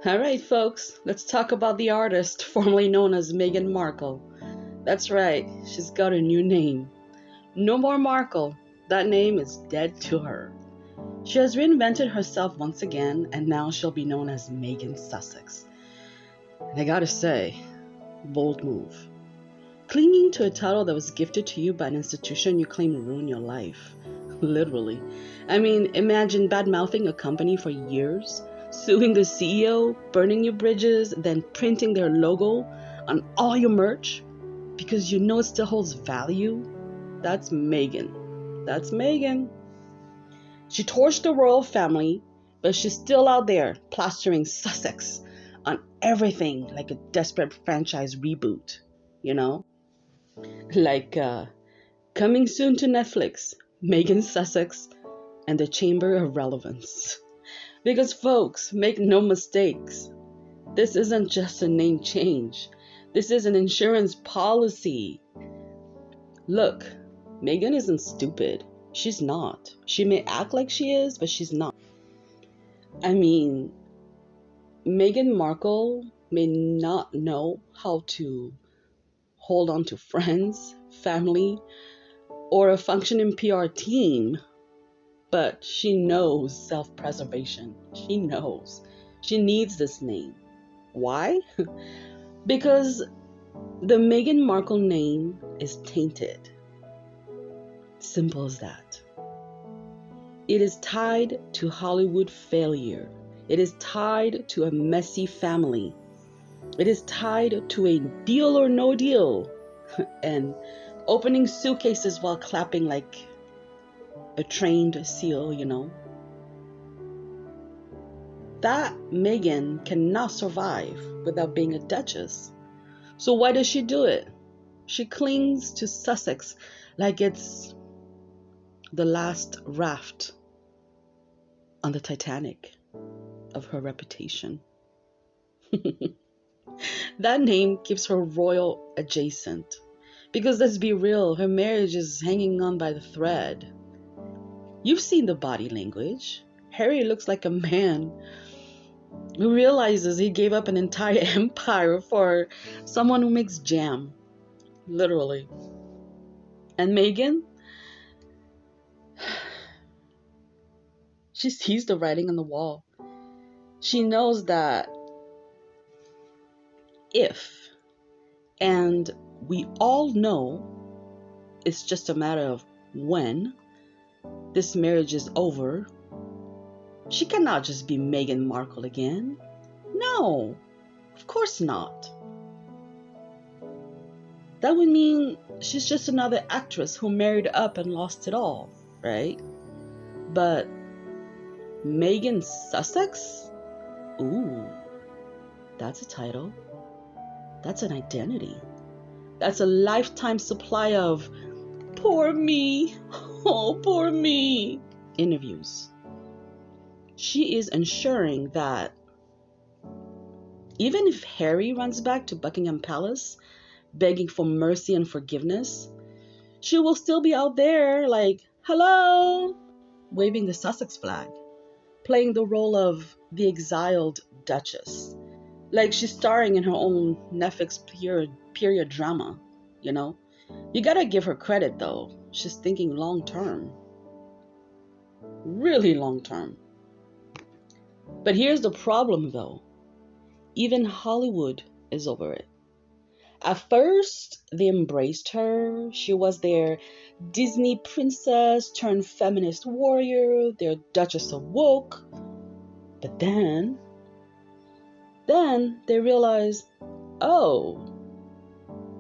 All right, folks, let's talk about the artist formerly known as Meghan Markle. That's right, she's got a new name. No more Markle. That name is dead to her. She has reinvented herself once again, and now she'll be known as Meghan Sussex. And I gotta say, bold move. Clinging to a title that was gifted to you by an institution you claim to ruin your life. Literally. I mean, imagine bad-mouthing a company for years, suing the CEO, burning your bridges, then printing their logo on all your merch because you know it still holds value. That's Meghan. That's Meghan. She torched the royal family, but she's still out there plastering Sussex on everything like a desperate franchise reboot, you know? Like coming soon to Netflix, Meghan Sussex and the Chamber of Relevance. Because folks, make no mistakes, this isn't just a name change. This is an insurance policy. Look, Meghan isn't stupid. She's not. She may act like she is, but she's not. I mean, Meghan Markle may not know how to hold on to friends, family, or a functioning PR team, but she knows self-preservation. She knows. She needs this name. Why? Because the Meghan Markle name is tainted. Simple as that. It is tied to Hollywood failure. It is tied to a messy family. It is tied to a deal or no deal and opening suitcases while clapping like a trained seal, you know. That Meghan cannot survive without being a duchess. So why does she do it? She clings to Sussex like it's the last raft on the Titanic of her reputation. That name gives her royal adjacent. Because let's be real, her marriage is hanging on by the thread. You've seen the body language. Harry looks like a man who realizes he gave up an entire empire for someone who makes jam. Literally. And Meghan, she sees the writing on the wall. She knows that if, and we all know it's just a matter of when, this marriage is over, she cannot just be Meghan Markle again. No, of course not. That would mean she's just another actress who married up and lost it all, right? But Meghan Sussex? Ooh, that's a title. That's an identity. That's a lifetime supply of poor me, oh, poor me interviews. She is ensuring that even if Harry runs back to Buckingham Palace, begging for mercy and forgiveness, she will still be out there like, hello, waving the Sussex flag, playing the role of the exiled Duchess. Like she's starring in her own Netflix period drama, you know? You gotta give her credit though. She's thinking long term. Really long term. But here's the problem though. Even Hollywood is over it. At first, they embraced her. She was their Disney princess turned feminist warrior, their Duchess of Woke. But then they realized, oh,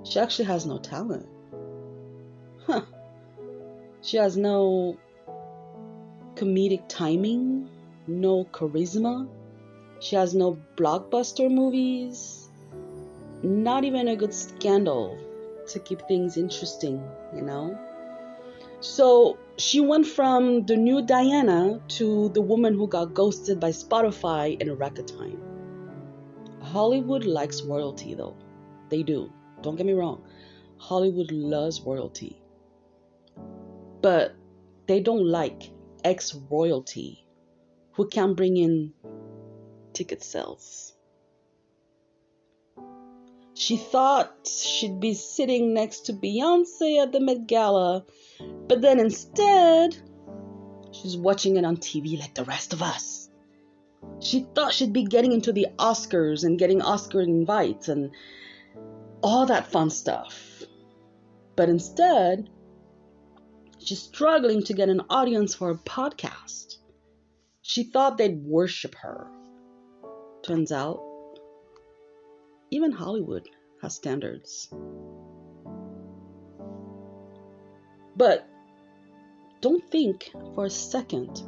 she actually has no talent. Huh. She has no comedic timing, no charisma. She has no blockbuster movies. Not even a good scandal to keep things interesting, you know? So she went from the new Diana to the woman who got ghosted by Spotify in a record time. Hollywood likes royalty though. They do. Don't get me wrong. Hollywood loves royalty. But they don't like ex-royalty who can bring in ticket sales. She thought she'd be sitting next to Beyonce at the Met Gala, but then instead, she's watching it on TV like the rest of us. She thought she'd be getting into the Oscars and getting Oscar invites and all that fun stuff. But instead, she's struggling to get an audience for a podcast. She thought they'd worship her. Turns out, even Hollywood has standards. But don't think for a second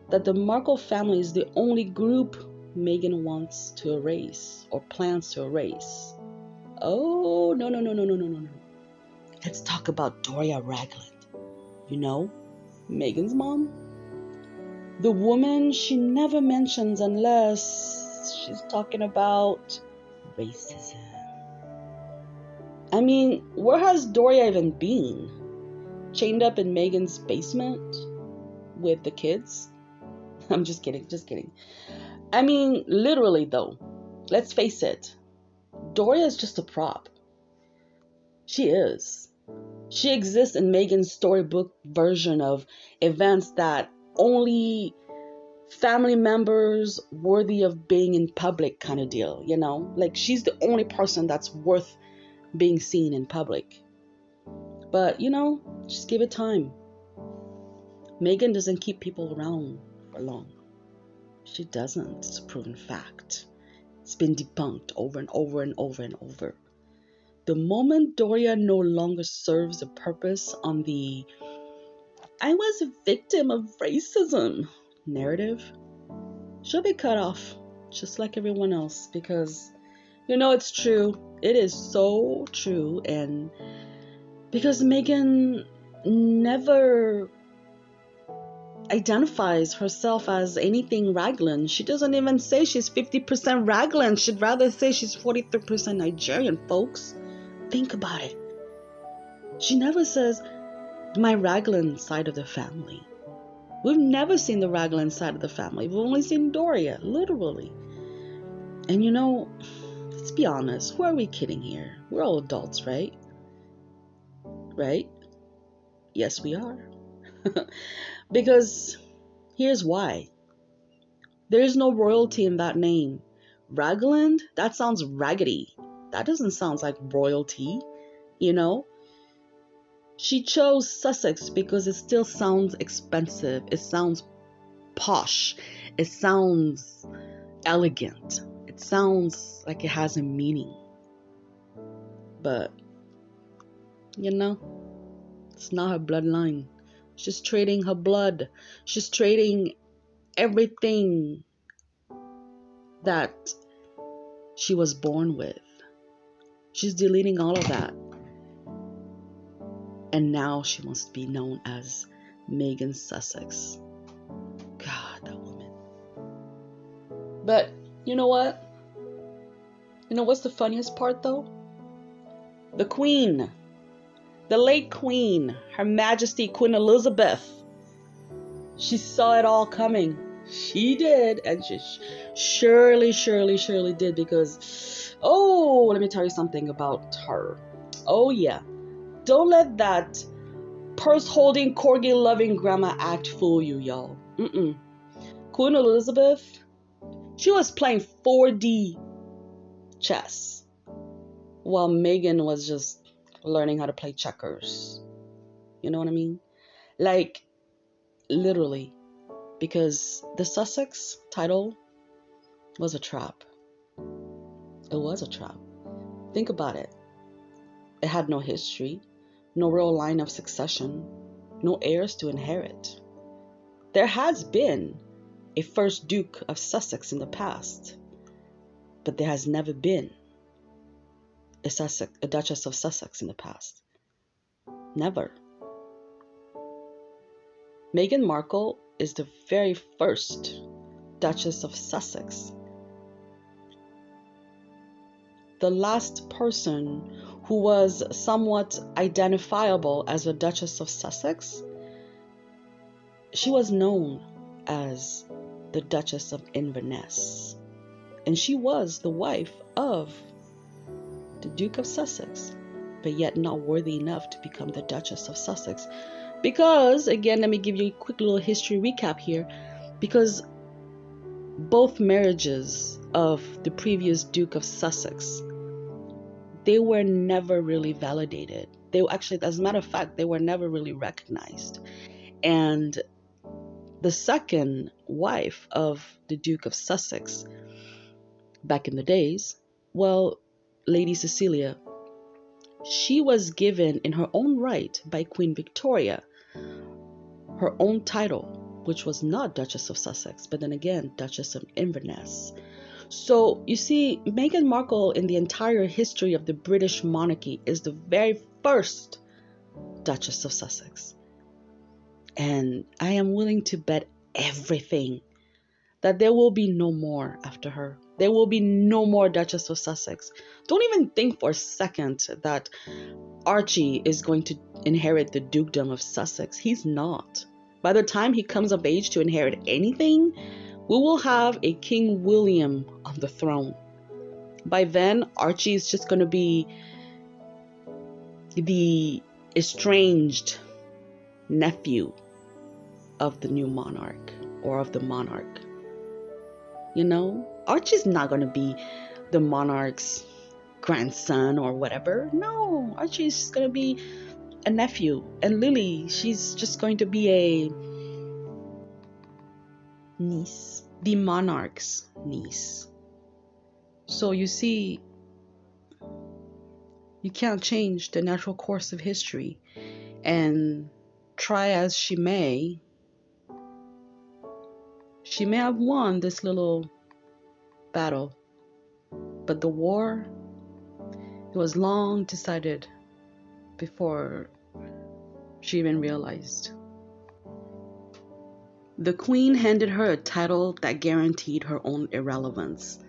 that the Markle family is the only group Meghan wants to erase or plans to erase. Oh, no. Let's talk about Doria Ragland. You know, Meghan's mom? The woman she never mentions unless she's talking about racism. I mean, where has Doria even been? Chained up in Meghan's basement with the kids? I'm just kidding. I mean, literally though, let's face it, Doria is just a prop. She is. She exists in Meghan's storybook version of events that only family members worthy of being in public kind of deal, you know? Like, she's the only person that's worth being seen in public. But, you know, just give it time. Meghan doesn't keep people around for long. She doesn't. It's a proven fact. It's been debunked over and over and over and over. The moment Doria no longer serves a purpose on the "I was a victim of racism" narrative, she'll be cut off just like everyone else, because, you know, it's true. It is so true. And because Meghan never identifies herself as anything Raglan. She doesn't even say she's 50% Raglan. She'd rather say she's 43% Nigerian, folks. Think about it. She never says my Raglan side of the family. We've never seen the Raglan side of the family. We've only seen Doria, literally. And you know, let's be honest. Who are we kidding here? We're all adults, right? Right? Yes, we are. Because here's why. There is no royalty in that name. Raglan, that sounds raggedy. That doesn't sound like royalty, you know? She chose Sussex because it still sounds expensive. It sounds posh. It sounds elegant. It sounds like it has a meaning. But, you know, it's not her bloodline. She's trading her blood. She's trading everything that she was born with. She's deleting all of that. And now she wants to be known as Meghan Sussex. God, that woman. But you know what? You know what's the funniest part though? The Queen. The late Queen. Her Majesty Queen Elizabeth. She saw it all coming. She did. And she surely did, because, oh, let me tell you something about her. Oh, yeah. Don't let that purse-holding, corgi-loving grandma act fool you, y'all. Queen Elizabeth, she was playing 4D chess while Meghan was just learning how to play checkers. You know what I mean? Like, literally. Because the Sussex title was a trap. It was a trap. Think about it. It had no history, no real line of succession, no heirs to inherit. There has been a first Duke of Sussex in the past, but there has never been a Duchess of Sussex in the past. Never. Meghan Markle is the very first Duchess of Sussex. The last person who was somewhat identifiable as a Duchess of Sussex, she was known as the Duchess of Inverness. And she was the wife of the Duke of Sussex, but yet not worthy enough to become the Duchess of Sussex. Because, again, let me give you a quick little history recap here. Because both marriages of the previous Duke of Sussex, they were never really validated. They actually, as a matter of fact, they were never really recognized. And the second wife of the Duke of Sussex, back in the days, well, Lady Cecilia, she was given in her own right by Queen Victoria her own title, which was not Duchess of Sussex, but then again, Duchess of Inverness. So you see, Meghan Markle in the entire history of the British monarchy is the very first Duchess of Sussex. And I am willing to bet everything that there will be no more after her. There will be no more Duchess of Sussex. Don't even think for a second that Archie is going to inherit the dukedom of Sussex. He's not. By the time he comes of age to inherit anything, we will have a King William on the throne. By then, Archie is just going to be the estranged nephew of the new monarch, or of the monarch. You know, Archie's not going to be the monarch's grandson or whatever. No, Archie's going to be a nephew. And Lily, she's just going to be a niece, the monarch's niece. So you see, you can't change the natural course of history. And try as she may have won this little battle, but the war, it was long decided before she even realized. The Queen handed her a title that guaranteed her own irrelevance.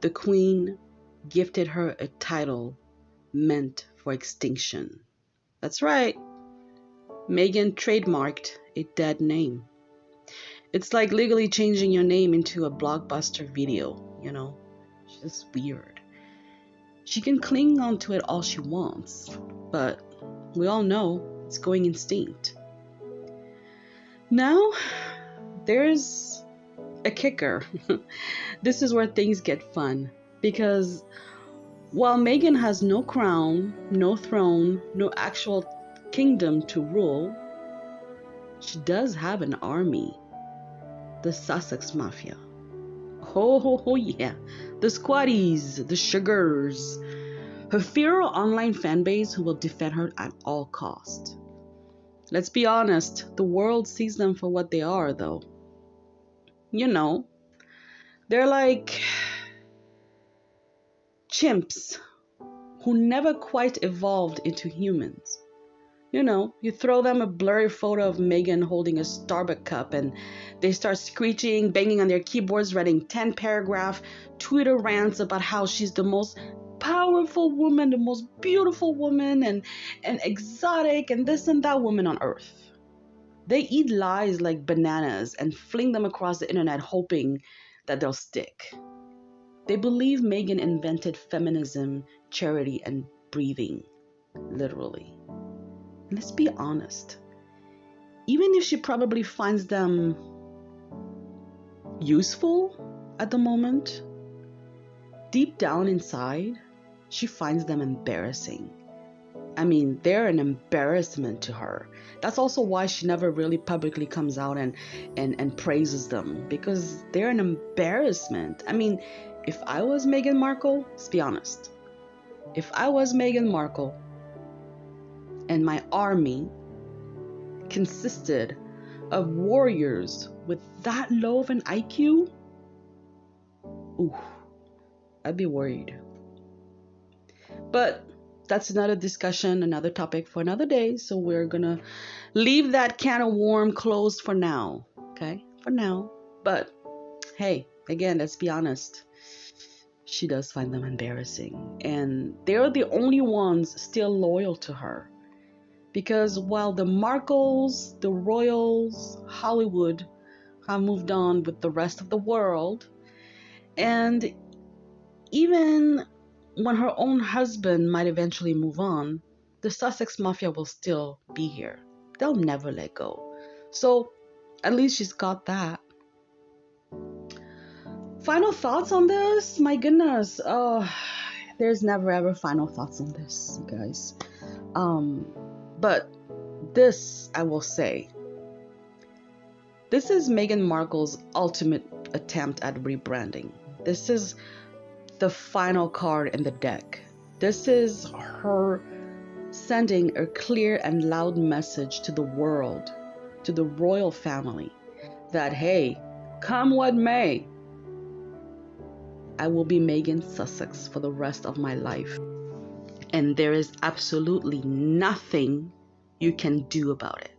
The Queen gifted her a title meant for extinction. That's right. Meghan trademarked a dead name. It's like legally changing your name into a blockbuster video, you know? It's just weird. She can cling on to it all she wants, but we all know it's going extinct. Now, there's a kicker. This is where things get fun, because while Meghan has no crown, no throne, no actual kingdom to rule, she does have an army. The Sussex Mafia. Oh yeah. The Squaddies, the Sugars. Her feral online fan base who will defend her at all cost. Let's be honest, the world sees them for what they are, though. You know, they're like chimps who never quite evolved into humans. You know, you throw them a blurry photo of Meghan holding a Starbucks cup and they start screeching, banging on their keyboards, writing 10-paragraph Twitter rants about how she's the most powerful woman, the most beautiful woman, and exotic, and this and that woman on earth. They eat lies like bananas and fling them across the internet hoping that they'll stick. They believe Meghan invented feminism, charity, and breathing, literally. Let's be honest. Even if she probably finds them useful at the moment, deep down inside, she finds them embarrassing. I mean, they're an embarrassment to her. That's also why she never really publicly comes out and praises them, because they're an embarrassment. I mean, if I was Meghan Markle, let's be honest. If I was Meghan Markle, and my army consisted of warriors with that low of an IQ, ooh, I'd be worried. But that's another discussion, another topic for another day. So we're gonna leave that can of worm closed for now. Okay, for now. But hey, again, let's be honest. She does find them embarrassing, and they're the only ones still loyal to her. Because while the Markles, the royals, Hollywood have moved on with the rest of the world, and even when her own husband might eventually move on, the Sussex Mafia will still be here. They'll never let go. So at least she's got that. Final thoughts on this? My goodness. Oh, there's never ever final thoughts on this, you guys. But this, I will say, this is Meghan Markle's ultimate attempt at rebranding. This is the final card in the deck. This is her sending a clear and loud message to the world, to the royal family, that hey, come what may, I will be Meghan Sussex for the rest of my life. And there is absolutely nothing you can do about it,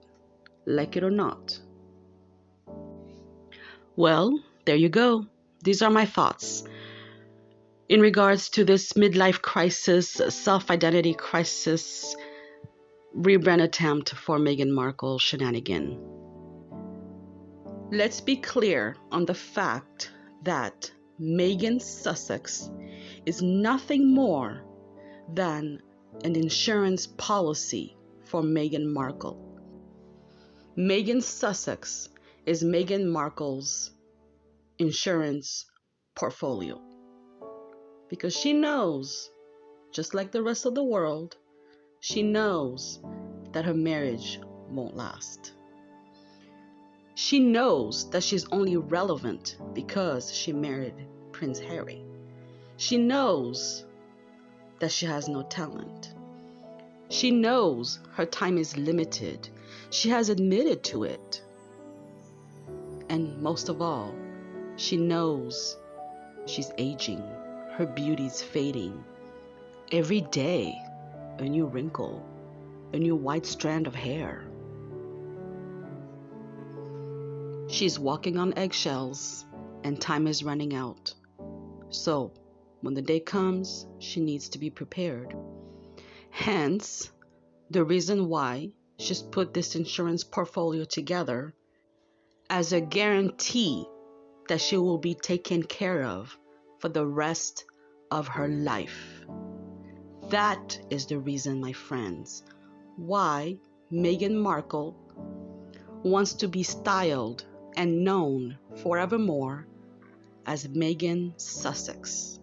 like it or not. Well, there you go. These are my thoughts in regards to this midlife crisis, self-identity crisis, rebrand attempt for Meghan Markle shenanigan. Let's be clear on the fact that Meghan Sussex is nothing more than an insurance policy for Meghan Markle. Meghan Sussex is Meghan Markle's insurance portfolio, because she knows, just like the rest of the world, she knows that her marriage won't last. She knows that she's only relevant because she married Prince Harry. She knows that she has no talent. She knows her time is limited. She has admitted to it. And most of all, she knows she's aging. Her beauty's fading. Every day, a new wrinkle, a new white strand of hair. She's walking on eggshells, and time is running out. So, when the day comes, she needs to be prepared. Hence, the reason why she's put this insurance portfolio together as a guarantee that she will be taken care of for the rest of her life. That is the reason, my friends, why Meghan Markle wants to be styled and known forevermore as Meghan Sussex.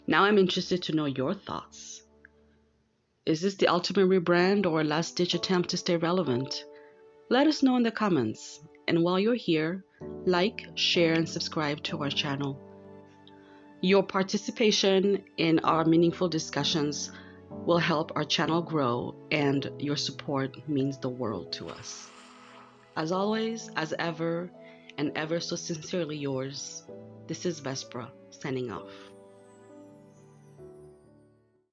Now I'm interested to know your thoughts. Is this the ultimate rebrand or a last-ditch attempt to stay relevant? Let us know in the comments. And while you're here, like, share, and subscribe to our channel. Your participation in our meaningful discussions will help our channel grow, and your support means the world to us. As always, as ever, and ever so sincerely yours, this is Vespra, signing off.